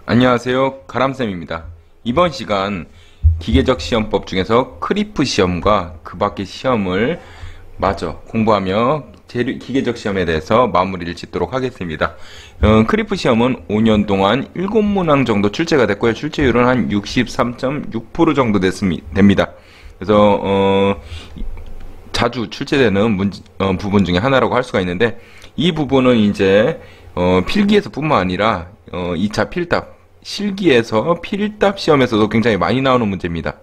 안녕하세요. 가람쌤입니다. 이번 시간 기계적 시험법 중에서 크리프 시험과 그 밖의 시험을 마저 공부하며 기계적 시험에 대해서 마무리를 짓도록 하겠습니다. 크리프 시험은 5년 동안 7문항 정도 출제가 됐고요. 출제율은 한 63.6% 정도 됩니다. 그래서 자주 출제되는 부분 중에 하나라고 할 수가 있는데, 이 부분은 이제 필기에서 뿐만 아니라 2차 필답, 실기에서 필답 시험에서도 굉장히 많이 나오는 문제입니다.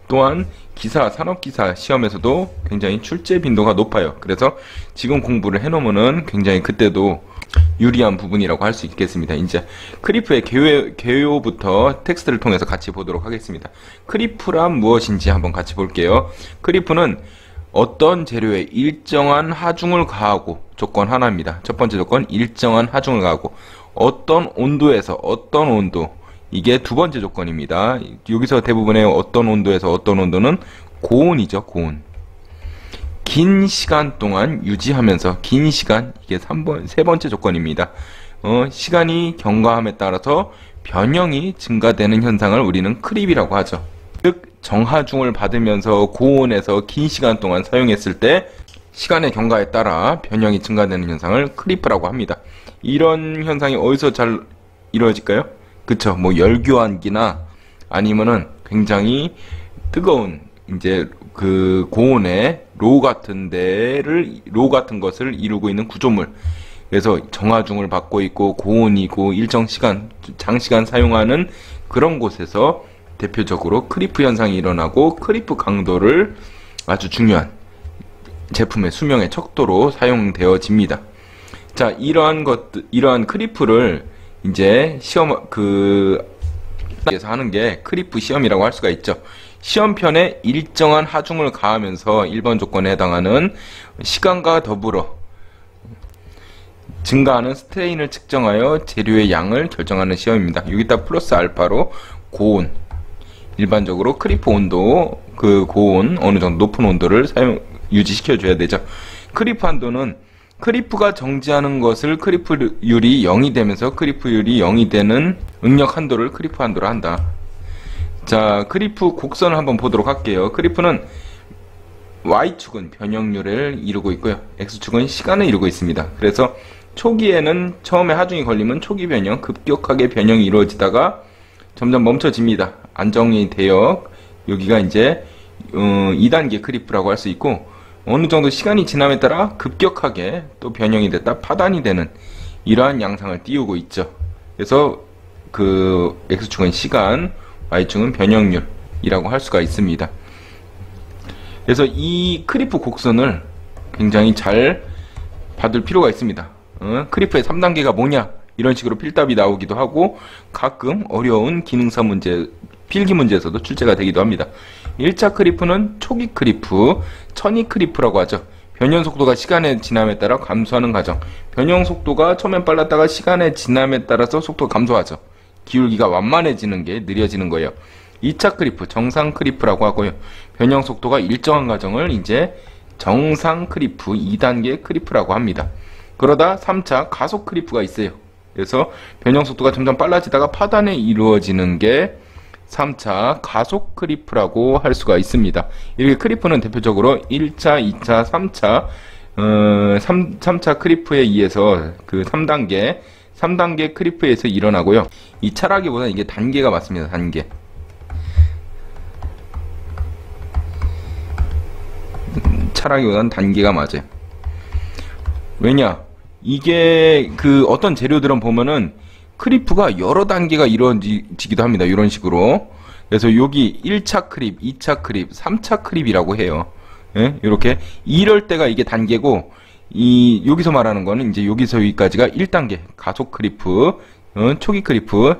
또한 기사, 산업기사 시험에서도 굉장히 출제 빈도가 높아요. 그래서 지금 공부를 해놓으면은 굉장히 그때도 유리한 부분이라고 할 수 있겠습니다. 이제 크리프의 개요부터 텍스트를 통해서 같이 보도록 하겠습니다. 크리프란 무엇인지 한번 같이 볼게요. 크리프는 어떤 재료에 일정한 하중을 가하고, 조건 하나입니다. 첫 번째 조건, 일정한 하중을 가하고, 어떤 온도에서 어떤 온도, 이게 두 번째 조건입니다. 여기서 대부분의 어떤 온도에서 어떤 온도는 고온이죠. 고온. 긴 시간 동안 유지하면서, 긴 시간, 이게 세 번째 조건입니다. 시간이 경과함에 따라서 변형이 증가되는 현상을 우리는 크립이라고 하죠. 즉 정하중을 받으면서 고온에서 긴 시간 동안 사용했을 때 시간의 경과에 따라 변형이 증가되는 현상을 크리프라고 합니다. 이런 현상이 어디서 잘 이루어질까요? 그쵸, 뭐 열교환기나 아니면은 굉장히 뜨거운 이제 그 고온의 로 같은 것을 이루고 있는 구조물, 그래서 정하중을 받고 있고 고온이고 일정 시간, 장시간 사용하는 그런 곳에서 대표적으로 크리프 현상이 일어나고, 크리프 강도를 아주 중요한 제품의 수명의 척도로 사용되어집니다. 자, 이러한 크리프를 이제 에서 하는 게 크리프 시험이라고 할 수가 있죠. 시험편에 일정한 하중을 가하면서 1번 조건에 해당하는 시간과 더불어 증가하는 스트레인을 측정하여 재료의 양을 결정하는 시험입니다. 여기다 플러스 알파로 고온, 일반적으로 크리프 온도, 그 고온, 어느 정도 높은 온도를 유지시켜 줘야 되죠. 크리프 한도는 크리프가 정지하는 것을 크리프율이 0이 되면서 크리프율이 0이 되는 응력 한도를 크리프 한도로 한다. 자, 크리프 곡선을 한번 보도록 할게요. 크리프는 Y축은 변형률을 이루고 있고요. X축은 시간을 이루고 있습니다. 그래서 초기에는 처음에 하중이 걸리면 초기 변형, 급격하게 변형이 이루어지다가 점점 멈춰집니다. 안정이 되어 여기가 이제 2단계 크리프라고 할 수 있고, 어느 정도 시간이 지남에 따라 급격하게 또 변형이 됐다 파단이 되는 이러한 양상을 띄우고 있죠. 그래서 그 X축은 시간, Y축은 변형률이라고 할 수가 있습니다. 그래서 이 크리프 곡선을 굉장히 잘 받을 필요가 있습니다. 크리프의 3단계가 뭐냐, 이런 식으로 필답이 나오기도 하고, 가끔 어려운 기능사 문제, 필기 문제에서도 출제가 되기도 합니다. 1차 크리프는 초기 크리프, 천이 크리프라고 하죠. 변형 속도가 시간의 지남에 따라 감소하는 과정. 변형 속도가 처음엔 빨랐다가 시간의 지남에 따라서 속도가 감소하죠. 기울기가 완만해지는 게 느려지는 거예요. 2차 크리프, 정상 크리프라고 하고요. 변형 속도가 일정한 과정을 이제 정상 크리프, 2단계 크리프라고 합니다. 그러다 3차 가속 크리프가 있어요. 그래서 변형 속도가 점점 빨라지다가 파단에 이루어지는 게 3차 가속 크리프라고 할 수가 있습니다. 이렇게 크리프는 대표적으로 1차, 2차, 3차, 3차 크리프에 의해서 그 3단계 크리프에서 일어나고요. 이 차라기보다는 이게 단계가 맞습니다. 단계. 차라기보다는 단계가 맞아요. 왜냐? 이게 그 어떤 재료들은 보면은 크리프가 여러 단계가 이루어지기도 합니다. 이런 식으로. 그래서 여기 1차 크립, 2차 크립, 3차 크립이라고 해요. 예? 이렇게 이럴 때가 이게 단계고, 여기서 말하는 거는 이제 여기서 여기까지가 1단계 가속 크리프, 초기 크리프,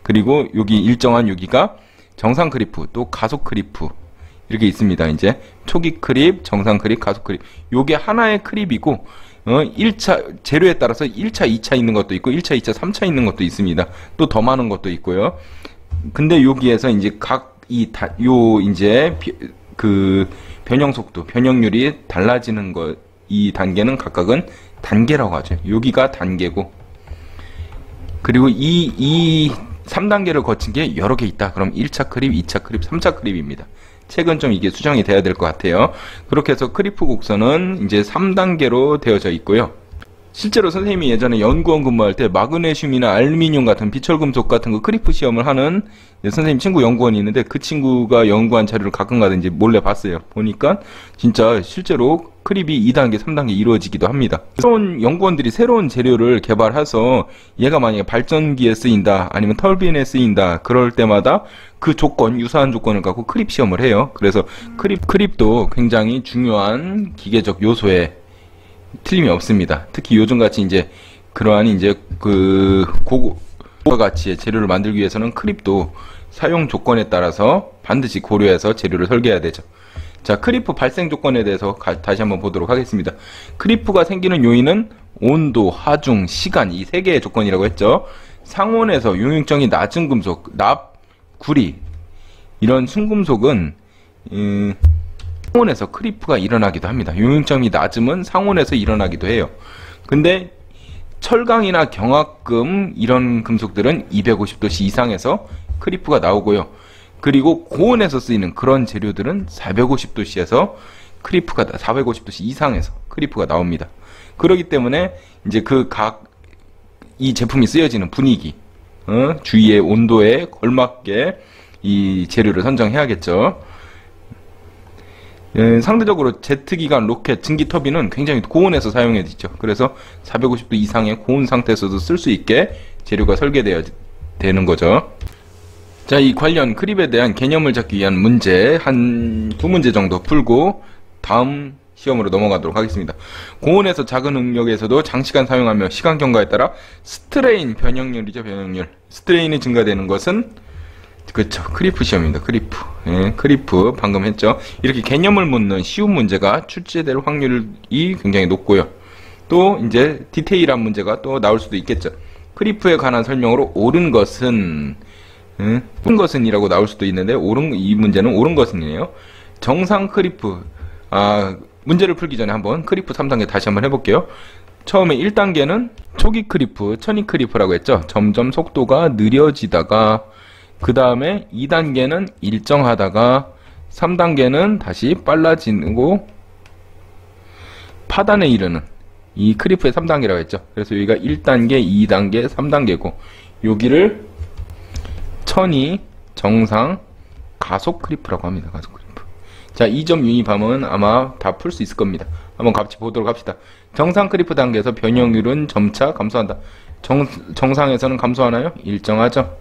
그리고 여기 일정한 여기가 정상 크리프, 또 가속 크리프, 이렇게 있습니다. 이제 초기 크립, 정상 크립, 가속 크립. 요게 하나의 크립이고, 1차, 재료에 따라서 1차, 2차 있는 것도 있고, 1차, 2차, 3차 있는 것도 있습니다. 또 더 많은 것도 있고요. 근데 여기에서 이제 이제 그 변형 속도, 변형률이 달라지는 것, 이 단계는 각각은 단계라고 하죠. 여기가 단계고, 그리고 이 3단계를 거친 게 여러 개 있다. 그럼 1차 크립, 2차 크립, 3차 크립입니다. 책은 좀 이게 수정이 돼야 될 것 같아요. 그렇게 해서 크리프 곡선은 이제 3단계로 되어져 있고요. 실제로 선생님이 예전에 연구원 근무할 때 마그네슘이나 알루미늄 같은 비철금속 같은 거 크리프 시험을 하는 선생님 친구 연구원이 있는데, 그 친구가 연구한 자료를 가끔 가다 이제 몰래 봤어요. 보니까 진짜 실제로 크립이 2단계, 3단계 이루어지기도 합니다. 새로운 연구원들이 새로운 재료를 개발해서 얘가 만약에 발전기에 쓰인다, 아니면 터빈에 쓰인다, 그럴 때마다 그 조건, 유사한 조건을 갖고 크립 시험을 해요. 그래서 크립도 굉장히 중요한 기계적 요소에 틀림이 없습니다. 특히 요즘같이 이제 그러한 이제 그 고가 가치의 재료를 만들기 위해서는 크립도 사용 조건에 따라서 반드시 고려해서 재료를 설계해야 되죠. 자, 크리프 발생 조건에 대해서 다시 한번 보도록 하겠습니다. 크리프가 생기는 요인은 온도, 하중, 시간, 이 세 개의 조건이라고 했죠. 상온에서 용융성이 낮은 금속, 납, 구리, 이런 순금속은 상온에서 크리프가 일어나기도 합니다. 용융점이 낮으면 상온에서 일어나기도 해요. 근데 철강이나 경합금 이런 금속들은 250도씨 이상에서 크리프가 나오고요. 그리고 고온에서 쓰이는 그런 재료들은 450도씨에서 크리프가 450도씨 이상에서 크리프가 나옵니다. 그렇기 때문에 이제 이 제품이 쓰여지는 분위기, 주위의 온도에 걸맞게 이 재료를 선정해야겠죠. 상대적으로 제트기관, 로켓, 증기 터빈은 굉장히 고온에서 사용해지죠. 그래서 450도 이상의 고온 상태에서도 쓸 수 있게 재료가 설계되어야 되는 거죠. 자, 이 관련 크립에 대한 개념을 잡기 위한 문제 한 2문제 정도 풀고 다음 시험으로 넘어가도록 하겠습니다. 고온에서 작은 응력에서도 장시간 사용하며 시간 경과에 따라 스트레인 변형률이죠. 변형률. 스트레인이 증가되는 것은 그렇죠. 크리프 시험입니다. 크리프. 예, 크리프 방금 했죠. 이렇게 개념을 묻는 쉬운 문제가 출제될 확률이 굉장히 높고요. 또 이제 디테일한 문제가 또 나올 수도 있겠죠. 크리프에 관한 설명으로 옳은 것은 옳은 것은이라고 나올 수도 있는데, 이 문제는 옳은 것은이에요. 정상 크리프. 문제를 풀기 전에 한번 크리프 3단계 다시 한번 해볼게요. 처음에 1단계는 초기 크리프, 천이 크리프라고 했죠. 점점 속도가 느려지다가, 그 다음에 2단계는 일정하다가, 3단계는 다시 빨라지고 파단에 이르는 이 크리프의 3단계라고 했죠. 그래서 여기가 1단계, 2단계, 3단계고, 여기를 천이 정상 가속 크리프라고 합니다. 가속 크리프. 자, 2점 유니밤은 아마 다 풀 수 있을 겁니다. 한번 같이 보도록 합시다. 정상 크리프 단계에서 변형률은 점차 감소한다. 정상에서는 감소하나요? 일정하죠.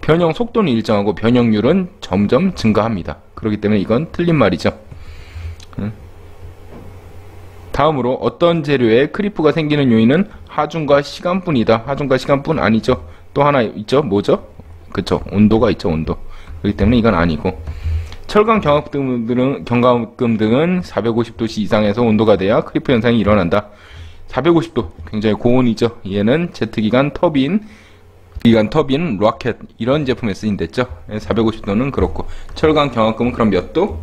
변형 속도는 일정하고 변형률은 점점 증가합니다. 그렇기 때문에 이건 틀린 말이죠. 다음으로 어떤 재료에 크리프가 생기는 요인은 하중과 시간뿐이다. 하중과 시간뿐 아니죠. 또 하나 있죠. 뭐죠? 그쵸. 온도가 있죠. 온도. 그렇기 때문에 이건 아니고, 철강 경합금 등은 450도씨 이상에서 온도가 돼야 크리프 현상이 일어난다. 450도 굉장히 고온이죠. 얘는 제트기관 터빈, 로켓 이런 제품에 쓰인댔죠. 450도는 그렇고, 철강 경합금은 그럼 몇 도?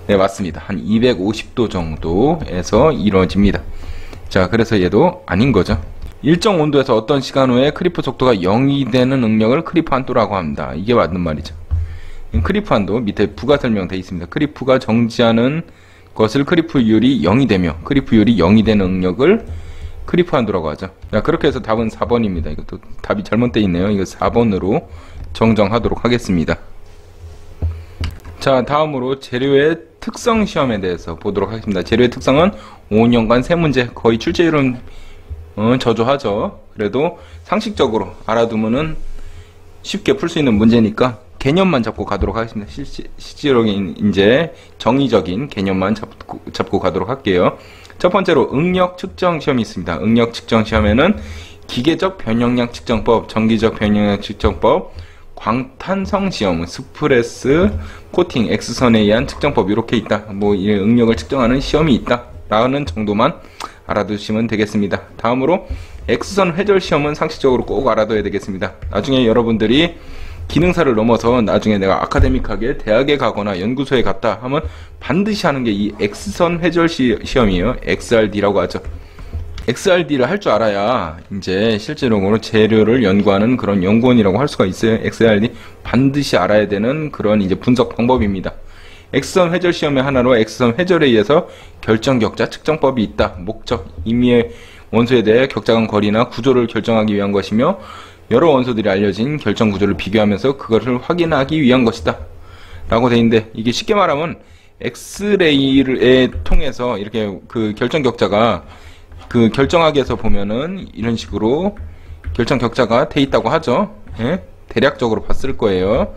네, 맞습니다. 한 250도 정도에서 이루어집니다. 자, 그래서 얘도 아닌 거죠. 일정 온도에서 어떤 시간 후에 크리프 속도가 0이 되는 응력을 크리프 한도라고 합니다. 이게 맞는 말이죠. 크리프 한도 밑에 부가 설명되어 있습니다. 크리프가 정지하는 것을 크리프율이 0이 되며, 크리프율이 0이 되는 응력을 크리프 한도라고 하죠. 자, 그렇게 해서 답은 4번입니다. 이것도 답이 잘못되어 있네요. 이거 4번으로 정정하도록 하겠습니다. 자, 다음으로 재료의 특성 시험에 대해서 보도록 하겠습니다. 재료의 특성은 5년간 3문제, 거의 출제율은 저조하죠. 그래도 상식적으로 알아두면은 쉽게 풀 수 있는 문제니까 개념만 잡고 가도록 하겠습니다. 실질적인 이제 정의적인 개념만 잡고 가도록 할게요. 첫 번째로 응력 측정 시험이 있습니다. 응력 측정 시험에는 기계적 변형량 측정법, 전기적 변형량 측정법, 광탄성 시험, 스프레스 코팅, X선에 의한 측정법, 이렇게 있다. 뭐 이 응력을 측정하는 시험이 있다 라는 정도만 알아두시면 되겠습니다. 다음으로 X선 회절 시험은 상식적으로 꼭 알아둬야 되겠습니다. 나중에 여러분들이 기능사를 넘어서 나중에 내가 아카데믹하게 대학에 가거나 연구소에 갔다 하면 반드시 하는 게 이 X선 회절 시험이에요. XRD라고 하죠. XRD를 할 줄 알아야 이제 실제적으로 재료를 연구하는 그런 연구원이라고 할 수가 있어요. XRD 반드시 알아야 되는 그런 이제 분석 방법입니다. X선 회절 시험의 하나로 X선 회절에 의해서 결정 격자 측정법이 있다. 목적, 임의의 원소에 대해 격자 간 거리나 구조를 결정하기 위한 것이며 여러 원소들이 알려진 결정 구조를 비교하면서 그것을 확인하기 위한 것이다. 라고 되어 있는데, 이게 쉽게 말하면 엑스레이를 통해서 이렇게 그 결정 격자가 그 결정하기에서 보면은 이런 식으로 결정 격자가 돼 있다고 하죠. 예? 대략적으로 봤을 거예요.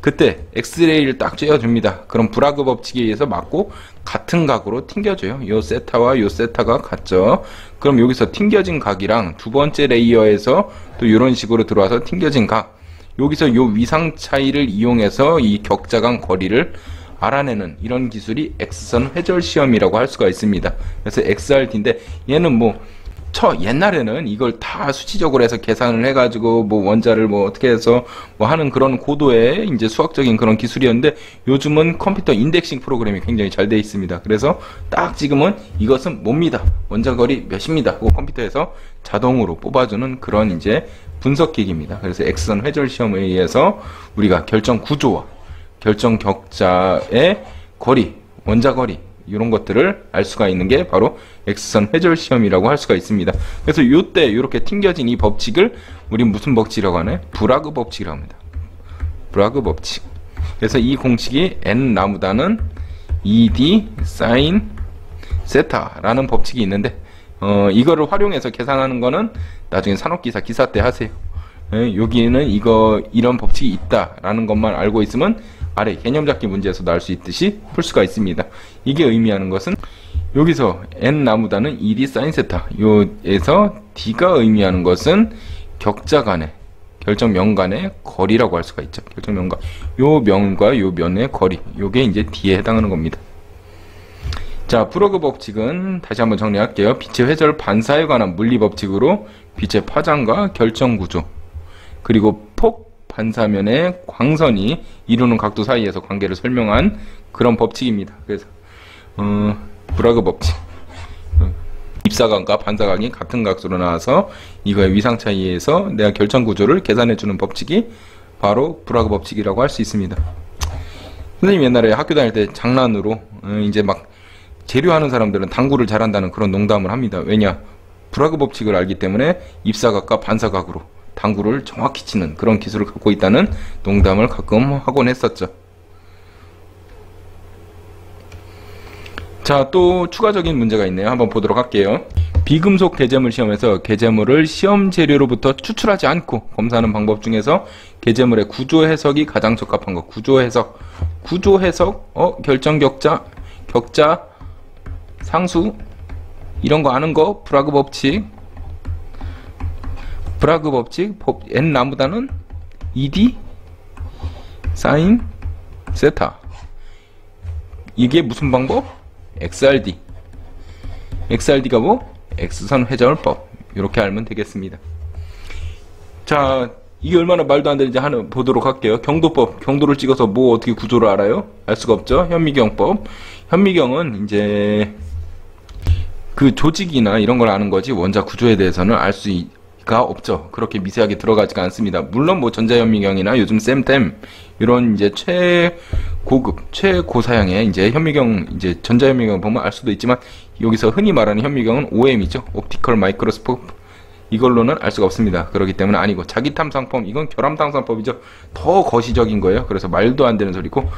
그때 엑스레이를 딱 쬐어줍니다. 그럼 브라그 법칙에 의해서 맞고 같은 각으로 튕겨져요. 요 세타와 요 세타가 같죠. 그럼 여기서 튕겨진 각이랑 두 번째 레이어에서 또 이런 식으로 들어와서 튕겨진 각, 여기서 요 위상 차이를 이용해서 이 격자 간 거리를 알아내는 이런 기술이 X선 회절 시험이라고 할 수가 있습니다. 그래서 XRD인데, 얘는 뭐 옛날에는 이걸 다 수치적으로 해서 계산을 해가지고 뭐 원자를 뭐 어떻게 해서 뭐 하는 그런 고도의 이제 수학적인 그런 기술이었는데, 요즘은 컴퓨터 인덱싱 프로그램이 굉장히 잘 돼 있습니다. 그래서 딱 지금은 이것은 뭡니다, 원자거리 몇입니다 하고 컴퓨터에서 자동으로 뽑아주는 그런 이제 분석기기입니다. 그래서 X선 회절 시험에 의해서 우리가 결정 구조와 결정 격자의 거리, 원자거리, 이런 것들을 알 수가 있는 게 바로 X선 회절 시험이라고 할 수가 있습니다. 그래서 요때 이렇게 튕겨진 이 법칙을 우린 무슨 법칙이라고 하나요? 브라그 법칙이라고 합니다. 브라그 법칙. 그래서 이 공식이 n 나무다는 ED 사인 세타라는 법칙이 있는데, 이거를 활용해서 계산하는 거는 나중에 산업기사 기사 때 하세요. 여기는 이런 법칙이 있다라는 것만 알고 있으면 아래 개념 잡기 문제에서도 알 수 있듯이 풀 수가 있습니다. 이게 의미하는 것은 여기서 n 나무다는 ED 사인 세타, 요에서 D가 의미하는 것은 격자 간의 결정면 간의 거리라고 할 수가 있죠. 결정면과 요 면과 요 면의 거리, 요게 이제 D에 해당하는 겁니다. 자, 브로그 법칙은 다시 한번 정리할게요. 빛의 회절 반사에 관한 물리 법칙으로 빛의 파장과 결정 구조, 그리고 폭 반사면의 광선이 이루는 각도 사이에서 관계를 설명한 그런 법칙입니다. 그래서 브라그 법칙, 입사각과 반사각이 같은 각도로 나와서 이거의 위상 차이에서 내가 결정 구조를 계산해 주는 법칙이 바로 브라그 법칙이라고 할 수 있습니다. 선생님 옛날에 학교 다닐 때 장난으로 이제 막 재료하는 사람들은 당구를 잘한다는 그런 농담을 합니다. 왜냐? 브라그 법칙을 알기 때문에 입사각과 반사각으로 당구를 정확히 치는 그런 기술을 갖고 있다는 농담을 가끔 하곤 했었죠. 자, 또 추가적인 문제가 있네요. 한번 보도록 할게요. 비금속 개재물 시험에서 개재물을 시험 재료로부터 추출하지 않고 검사하는 방법 중에서 개재물의 구조 해석이 가장 적합한 것. 구조 해석, 결정 격자, 상수, 이런 거 아는 거, 브라그 법칙, n 나무다는 ED 사인 세타. 이게 무슨 방법? XRD가 뭐? X선 회전법. 이렇게 알면 되겠습니다. 자, 이게 얼마나 말도 안 되는지 하나 보도록 할게요. 경도법, 경도를 찍어서 뭐 어떻게 구조를 알아요? 알 수가 없죠. 현미경법. 현미경은 이제 그 조직이나 이런 걸 아는 거지 원자 구조에 대해서는 알 수가 없죠. 그렇게 미세하게 들어가지가 않습니다. 물론 뭐 전자현미경이나 요즘 쌤템 이런 이제 최고급, 최고사양의 이제 현미경, 이제 전자현미경 보면 알 수도 있지만, 여기서 흔히 말하는 현미경은 OM이죠. 옵티컬 마이크로스코프. 이걸로는 알 수가 없습니다. 그렇기 때문에 아니고, 자기탐상법, 이건 결함탐상법이죠. 더 거시적인 거예요. 그래서 말도 안 되는 소리고,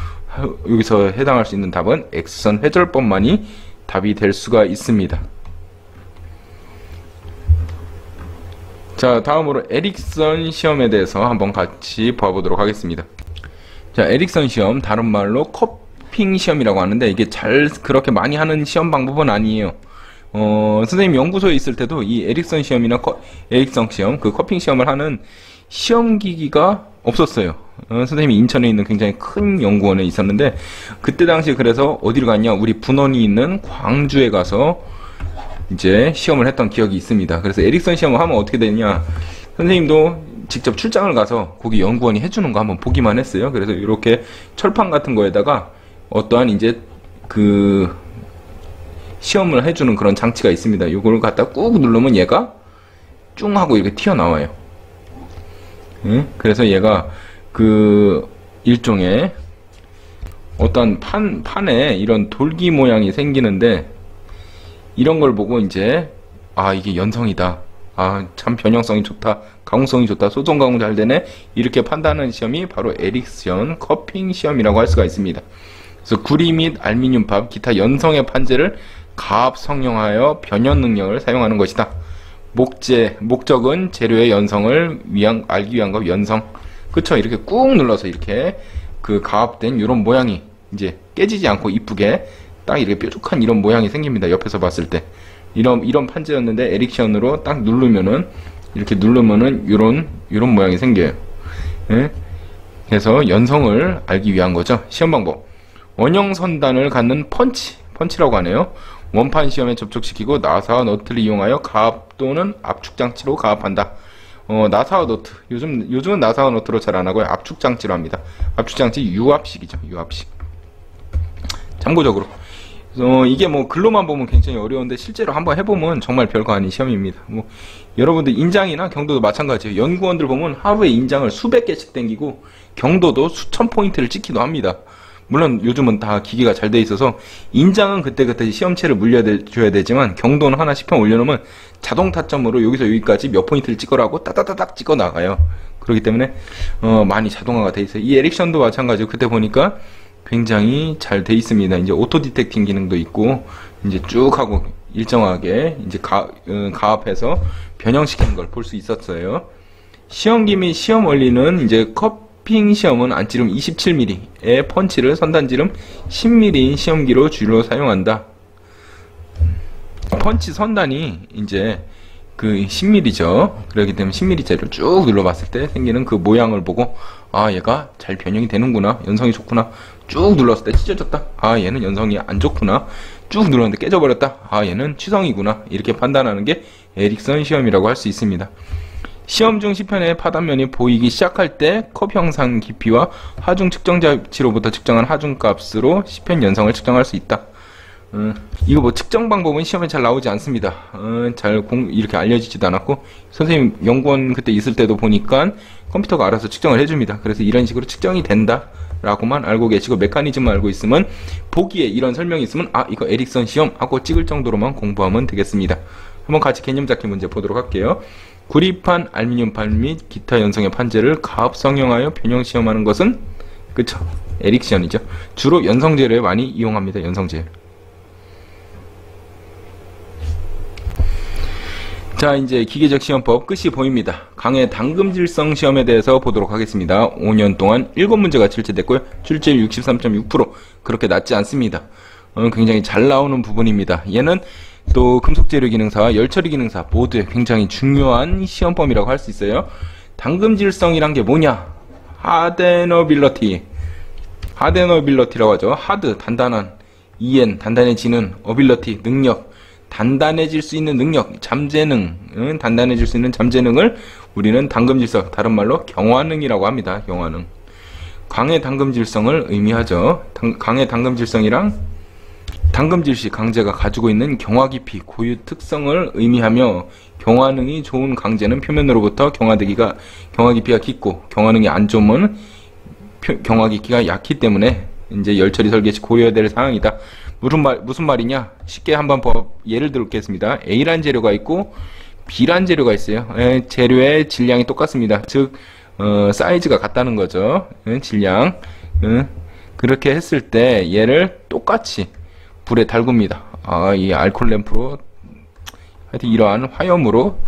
여기서 해당할 수 있는 답은 X선 회절법만이 답이 될 수가 있습니다. 자, 다음으로 에릭선 시험에 대해서 한번 같이 봐보도록 하겠습니다. 자, 에릭선 시험, 다른 말로 커핑 시험이라고 하는데, 이게 그렇게 많이 하는 시험 방법은 아니에요. 선생님 연구소에 있을 때도 이 에릭선 시험이나 에릭선 시험, 그 커핑 시험을 하는 시험기기가 없었어요. 선생님이 인천에 있는 굉장히 큰 연구원에 있었는데, 그때 당시에 그래서 어디로 갔냐, 우리 분원이 있는 광주에 가서 이제 시험을 했던 기억이 있습니다. 그래서 에릭선 시험을 하면 어떻게 되냐, 선생님도 직접 출장을 가서 거기 연구원이 해주는 거 한번 보기만 했어요. 그래서 이렇게 철판 같은 거에다가 어떠한 이제 그 시험을 해주는 그런 장치가 있습니다. 이걸 갖다 꾹 누르면 얘가 쭉 하고 이렇게 튀어나와요. 그래서 얘가 그 일종의 어떤 판에 이런 돌기 모양이 생기는데, 이런 걸 보고 이제 이게 연성이다, 참 변형성이 좋다, 가공성이 좋다, 소정 가공 잘 되네, 이렇게 판단하는 시험이 바로 에릭션 커핑 시험이라고 할 수가 있습니다. 그래서 구리 및 알루미늄팝 기타 연성의 판재를 가압 성형하여 변형 능력을 사용하는 것이다. 목적은 재료의 연성을 알기 위한 것. 연성, 그쵸? 이렇게 꾹 눌러서 이렇게 그 가압된 이런 모양이 이제 깨지지 않고 이쁘게 딱 이렇게 뾰족한 이런 모양이 생깁니다. 옆에서 봤을 때 이런 판재였는데 에릭션으로 딱 누르면은, 이렇게 누르면은 이런 모양이 생겨요. 그래서 연성을 알기 위한 거죠. 시험 방법: 원형 선단을 갖는 펀치라고 하네요. 원판 시험에 접촉시키고 나사와 너트를 이용하여 가압 또는 압축 장치로 가압한다. 나사와 너트, 요즘은 나사와 너트로 잘 안 하고요, 압축 장치로 합니다. 압축 장치 유압식이죠. 유압식. 참고적으로 이게 뭐 글로만 보면 굉장히 어려운데 실제로 한번 해보면 정말 별거 아닌 시험입니다. 뭐 여러분들 인장이나 경도도 마찬가지예요. 연구원들 보면 하루에 인장을 수백 개씩 땡기고 경도도 수천 포인트를 찍기도 합니다. 물론 요즘은 다 기계가 잘 돼 있어서 인장은 그때그때 시험체를 물려줘야 되지만 경도는 하나 10편 올려놓으면 자동 타점으로 여기서 여기까지 몇 포인트를 찍으라고 따다다닥 찍어 나가요. 그렇기 때문에 많이 자동화가 돼 있어요. 이 에릭션도 마찬가지고, 그때 보니까 굉장히 잘 돼 있습니다. 이제 오토 디텍팅 기능도 있고, 이제 쭉 하고 일정하게 이제 가압해서 변형시키는 걸 볼 수 있었어요. 시험기 및 시험 원리는 이제 커핑 시험은 안찌름 27mm의 펀치를 선단지름 10mm인 시험기로 주로 사용한다. 펀치 선단이 이제 그 10mm죠. 그렇기 때문에 10mm짜리를 쭉 눌러봤을 때 생기는 그 모양을 보고, 얘가 잘 변형이 되는구나, 연성이 좋구나. 쭉 눌렀을 때 찢어졌다, 얘는 연성이 안 좋구나. 쭉 눌렀는데 깨져버렸다, 얘는 취성이구나. 이렇게 판단하는 게 에릭션 시험이라고 할 수 있습니다. 시험 중 시편의 파단면이 보이기 시작할 때 컵 형상 깊이와 하중 측정자치로부터 측정한 하중값으로 시편 연성을 측정할 수 있다. 이거 뭐 측정 방법은 시험에 잘 나오지 않습니다. 이렇게 알려지지도 않았고, 선생님 연구원 그때 있을 때도 보니까 컴퓨터가 알아서 측정을 해줍니다. 그래서 이런 식으로 측정이 된다 라고만 알고 계시고, 메커니즘만 알고 있으면, 보기에 이런 설명이 있으면 이거 에릭션 시험 하고 찍을 정도로만 공부하면 되겠습니다. 한번 같이 개념 잡기 문제 보도록 할게요. 구리판, 알루미늄판 및 기타 연성의 판재를 가압 성형하여 변형 시험하는 것은, 그쵸, 에릭션이죠. 주로 연성재료에 많이 이용합니다. 연성재료. 자, 이제 기계적 시험법 끝이 보입니다. 강의 당금질성 시험에 대해서 보도록 하겠습니다. 5년 동안 7문제가 출제됐고요. 출제율 63.6%, 그렇게 낮지 않습니다. 굉장히 잘 나오는 부분입니다. 얘는 또 금속재료 기능사와 열처리 기능사 모두에 굉장히 중요한 시험범위라고 할 수 있어요. 당금질성이란 게 뭐냐? 하드너빌러티라고 하죠. 하드, 단단한, EN, 단단해지는, 어빌러티, 능력, 단단해질 수 있는 능력, 잠재능, 단단해질 수 있는 잠재능을 우리는 당금질성, 다른 말로 경화능이라고 합니다. 경화능. 강의 당금질성을 의미하죠. 강의 당금질성이랑 당금질시 강재가 가지고 있는 경화 깊이, 고유 특성을 의미하며, 경화능이 좋은 강재는 표면으로부터 경화 깊이가 깊고, 경화능이 안 좋으면 경화 깊이가 약기 때문에 이제 열처리 설계 시 고려해야 될 사항이다. 무슨 말이냐? 쉽게 한번 예를 들겠습니다. A란 재료가 있고 B란 재료가 있어요. 재료의 질량이 똑같습니다. 즉 사이즈가 같다는 거죠. 질량. 그렇게 했을 때 얘를 똑같이 불에 달굽니다. 이 알코올 램프로, 하여튼 이러한 화염으로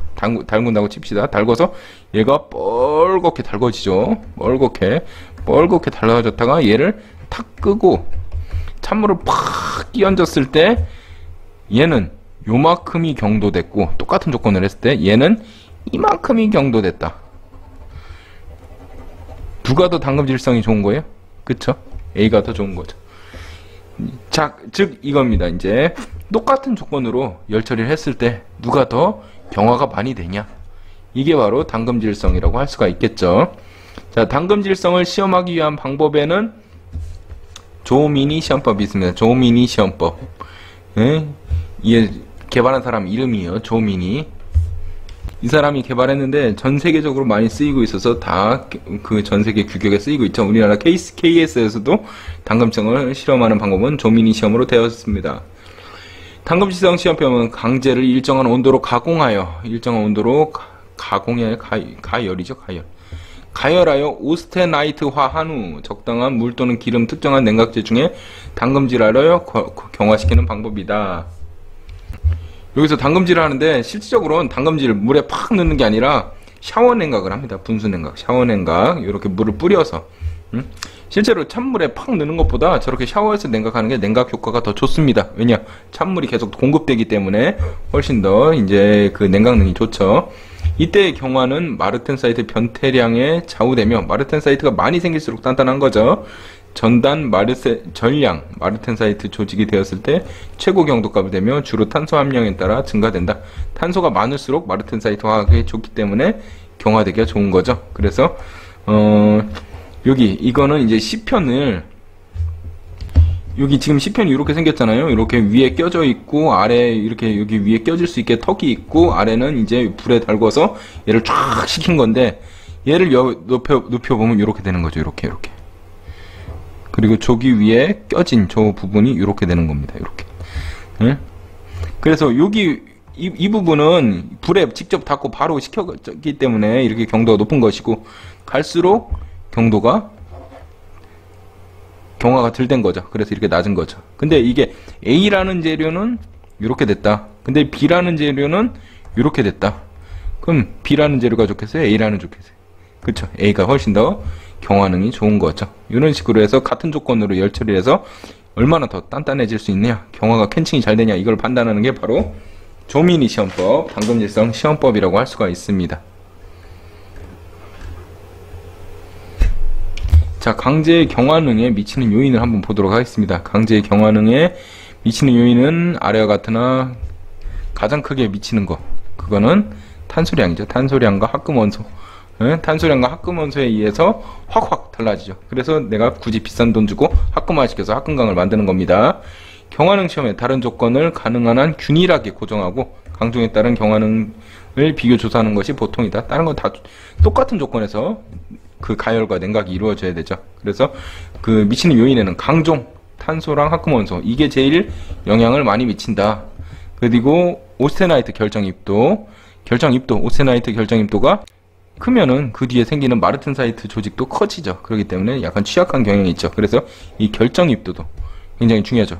달군다고 칩시다. 달궈서 얘가 뻘겋게 달궈지죠. 뻘겋게 달궈졌다가 얘를 탁 끄고 찬물을 팍 끼얹었을 때 얘는 요만큼이 경도됐고, 똑같은 조건을 했을 때 얘는 이만큼이 경도됐다. 누가 더 당금질성이 좋은 거예요? 그쵸? A가 더 좋은 거죠. 자, 즉 이겁니다. 이제 똑같은 조건으로 열처리를 했을 때 누가 더 경화가 많이 되냐, 이게 바로 당금질성이라고 할 수가 있겠죠. 자, 당금질성을 시험하기 위한 방법에는 조미니 시험법이 있습니다. 조미니 시험법. 이게 개발한 사람 이름이에요. 조민이. 이 사람이 개발했는데 전 세계적으로 많이 쓰이고 있어서 다 그 전 세계 규격에 쓰이고 있죠. 우리나라 KS에서도 당금성을 실험하는 방법은 조민이 시험으로 되었습니다. 당금지성 시험표는 강제를 일정한 온도로 가공하여 일정한 온도로 가공해 가열이죠. 가열하여 오스테나이트화한 후 적당한 물 또는 기름 특정한 냉각제 중에 당금질을 하여 경화시키는 방법이다. 여기서 당금질을 하는데 실질적으로는 당금질을 물에 팍 넣는 게 아니라 샤워 냉각을 합니다. 분수 냉각, 샤워 냉각 이렇게 물을 뿌려서 실제로 찬물에 팍 넣는 것보다 저렇게 샤워해서 냉각하는 게 냉각 효과가 더 좋습니다. 왜냐? 찬물이 계속 공급되기 때문에 훨씬 더 이제 그 냉각능이 좋죠. 이때의 경화는 마르텐사이트 변태량에 좌우되며 마르텐사이트가 많이 생길수록 단단한 거죠. 전량 마르텐사이트 조직이 되었을 때 최고 경도값이 되며 주로 탄소 함량에 따라 증가된다. 탄소가 많을수록 마르텐사이트 화학이 좋기 때문에 경화되기가 좋은 거죠. 그래서 여기 이거는 이제 시편을 여기 지금 시편이 이렇게 생겼잖아요. 이렇게 위에 껴져 있고 아래 이렇게 여기 위에 껴질 수 있게 턱이 있고 아래는 이제 불에 달궈서 얘를 쫙 식힌 건데 얘를 높여보면 이렇게 되는 거죠. 이렇게 그리고 저기 위에 껴진 저 부분이 이렇게 되는 겁니다. 이렇게. 네? 그래서 여기 이 부분은 불에 직접 닿고 바로 식혔기 때문에 이렇게 경도가 높은 것이고 갈수록 경화가 덜 된 거죠. 그래서 이렇게 낮은 거죠. 근데 이게 A라는 재료는 이렇게 됐다. 근데 B라는 재료는 이렇게 됐다. 그럼 B라는 재료가 좋겠어요? A라는 좋겠어요? 그쵸? A가 훨씬 더 경화능이 좋은 거죠. 이런 식으로 해서 같은 조건으로 열 처리해서 얼마나 더 단단해질 수 있느냐, 경화가 캔칭이 잘 되냐, 이걸 판단하는 게 바로 조민이 시험법, 당금질성 시험법이라고 할 수가 있습니다. 자, 강제의 경화능에 미치는 요인을 한번 보도록 하겠습니다. 강제의 경화능에 미치는 요인은 아래와 같으나 가장 크게 미치는 거, 그거는 탄소량이죠. 탄소량과 합금원소. 탄소량과 합금원소에 의해서 확 달라지죠. 그래서 내가 굳이 비싼 돈 주고 합금화시켜서 합금강을 만드는 겁니다. 경화능 시험에 다른 조건을 가능한 한 균일하게 고정하고 강종에 따른 경화능을 비교 조사하는 것이 보통이다. 다른 건 다 똑같은 조건에서 그 가열과 냉각이 이루어져야 되죠. 그래서 그 미치는 요인에는 강종, 탄소랑 합금원소, 이게 제일 영향을 많이 미친다. 그리고 오스테나이트 결정입도, 오스테나이트 결정입도가 크면은 그 뒤에 생기는 마르텐사이트 조직도 커지죠. 그렇기 때문에 약간 취약한 경향이 있죠. 그래서 이 결정입도도 굉장히 중요하죠.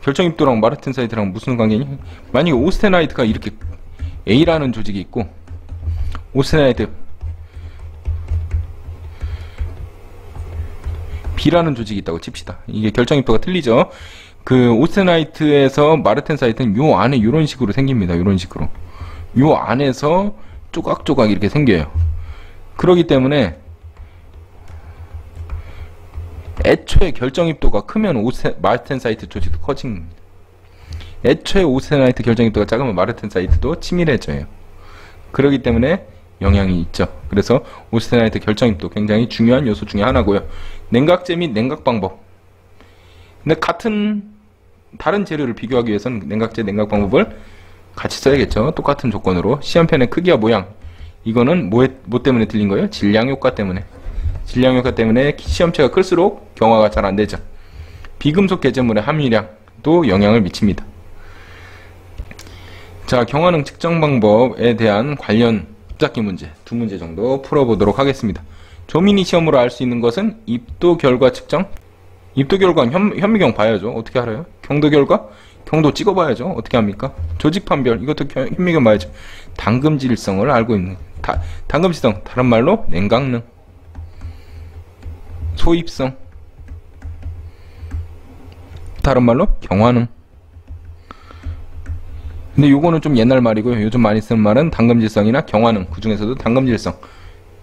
결정입도랑 마르텐사이트랑 무슨 관계니? 만약에 오스테나이트가 이렇게 A라는 조직이 있고 오스테나이트 B라는 조직이 있다고 칩시다. 이게 결정입도가 틀리죠. 그 오스테나이트에서 마르텐사이트는 요 안에 이런 식으로 생깁니다. 이런 식으로 요 안에서 조각조각 이렇게 생겨요. 그러기 때문에 애초에 결정입도가 크면 마르텐사이트 조직도 커진 겁니다. 애초에 오스테나이트 결정입도가 작으면 마르텐사이트도 치밀해져요. 그러기 때문에 영향이 있죠. 그래서 오스테나이트 결정입도 굉장히 중요한 요소 중에 하나고요. 냉각제 및 냉각 방법. 근데 다른 재료를 비교하기 위해서는 냉각제 냉각 방법을 같이 써야겠죠. 똑같은 조건으로. 시험편의 크기와 모양, 이거는 뭐 때문에 틀린 거예요? 질량 효과 때문에. 질량 효과 때문에 시험체가 클수록 경화가 잘 안되죠. 비금속 개제물의 함유량도 영향을 미칩니다. 자, 경화능 측정 방법에 대한 관련 숫자기 문제 2문제 정도 풀어보도록 하겠습니다. 조민이 시험으로 알 수 있는 것은 입도 결과 측정. 입도 결과는 현미경 봐야죠. 어떻게 알아요? 경도 결과? 경도 찍어봐야죠. 어떻게 합니까? 조직 판별, 이것도 현미경 봐야죠. 당금질성을 알고 있는, 당금질성, 다른 말로 냉각능, 소입성, 다른 말로 경화능. 근데 요거는 좀 옛날 말이고요. 요즘 많이 쓰는 말은 당금질성이나 경화능, 그 중에서도 당금질성,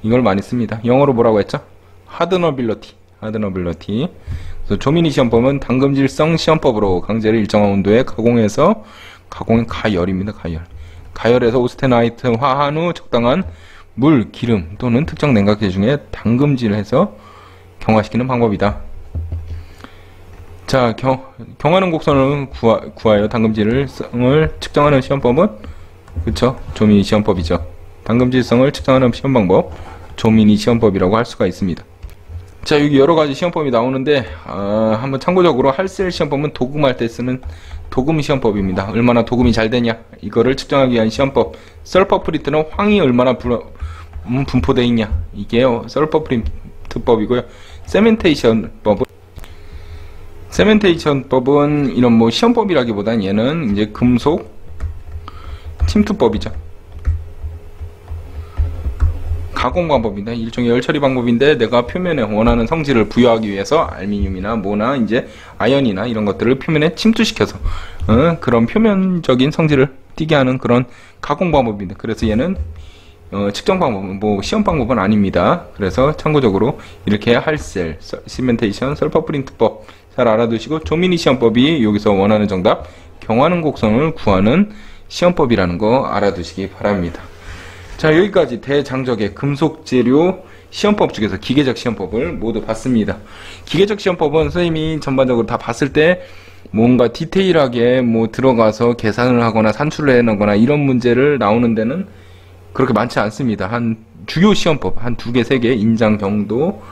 이걸 많이 씁니다. 영어로 뭐라고 했죠? 하드너빌러티. 그래서 조민이 시험법은 당금질성 시험법으로 강제를 일정한 온도에 가공해서, 가공은 가열입니다. 가열해서 오스테나이트화한 후 적당한 물, 기름 또는 특정 냉각제 중에 당금질을 해서 경화시키는 방법이다. 자, 경하는 곡선을 구하여 당금질성을 측정하는 시험법은, 그쵸? 조민이 시험법이죠. 당금질성을 측정하는 시험 방법, 조민이 시험법이라고 할 수가 있습니다. 자, 여기 여러 가지 시험법이 나오는데, 한번 참고적으로 할셀 시험법은 도금할 때 쓰는 도금 시험법입니다. 얼마나 도금이 잘 되냐, 이거를 측정하기 위한 시험법. 설퍼프린트는 황이 얼마나 분포되어 있냐, 이게 설퍼프린트법이고요. 세멘테이션법은 이런 뭐 시험법이라기보단 얘는 이제 금속 침투법이죠. 가공 방법입니다. 일종의 열처리 방법인데, 내가 표면에 원하는 성질을 부여하기 위해서 알루미늄이나 뭐나 이제 아연이나 이런 것들을 표면에 침투시켜서 그런 표면적인 성질을 띄게 하는 그런 가공 방법입니다. 그래서 얘는 측정 방법은 뭐 시험 방법은 아닙니다. 그래서 참고적으로 이렇게 할셀, 시멘테이션, 설퍼프린트법 잘 알아두시고, 조미니 시험법이 여기서 원하는 정답 경하는 곡선을 구하는 시험법이라는 거 알아두시기 바랍니다. 자, 여기까지 대장적의 금속재료 시험법 중에서 기계적 시험법을 모두 봤습니다. 기계적 시험법은 선생님이 전반적으로 다 봤을 때 뭔가 디테일하게 뭐 들어가서 계산을 하거나 산출을 해내거나 이런 문제를 나오는 데는 그렇게 많지 않습니다. 한 주요 시험법 한 2개, 3개, 인장, 경도,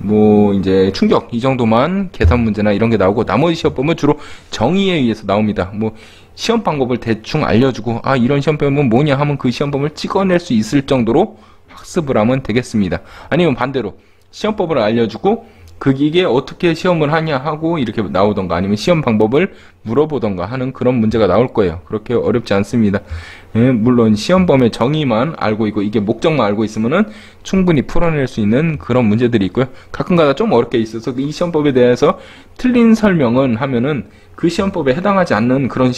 뭐 이제 충격 이 정도만 계산 문제나 이런 게 나오고, 나머지 시험법은 주로 정의에 의해서 나옵니다. 뭐 시험 방법을 대충 알려주고, 이런 시험법은 뭐냐 하면 그 시험법을 찍어낼 수 있을 정도로 학습을 하면 되겠습니다. 아니면 반대로 시험법을 알려주고 이게 어떻게 시험을 하냐 하고 이렇게 나오던가, 아니면 시험 방법을 물어보던가 하는 그런 문제가 나올 거예요. 그렇게 어렵지 않습니다. 물론 시험범의 정의만 알고 있고 이게 목적만 알고 있으면은 충분히 풀어낼 수 있는 그런 문제들이 있고요. 가끔가다 좀 어렵게 있어서 이 시험법에 대해서 틀린 설명은 하면은 그 시험법에 해당하지 않는 그런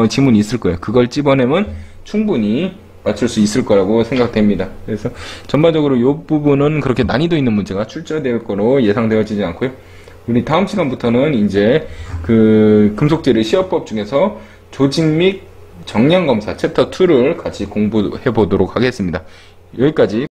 지문이 있을 거예요. 그걸 집어내면 충분히 맞출 수 있을 거라고 생각됩니다. 그래서 전반적으로 이 부분은 그렇게 난이도 있는 문제가 출제될 거로 예상되어지지 않고요. 우리 다음 시간부터는 이제 그 금속재료 시험법 중에서 조직 및 정량 검사 챕터 2를 같이 공부해 보도록 하겠습니다. 여기까지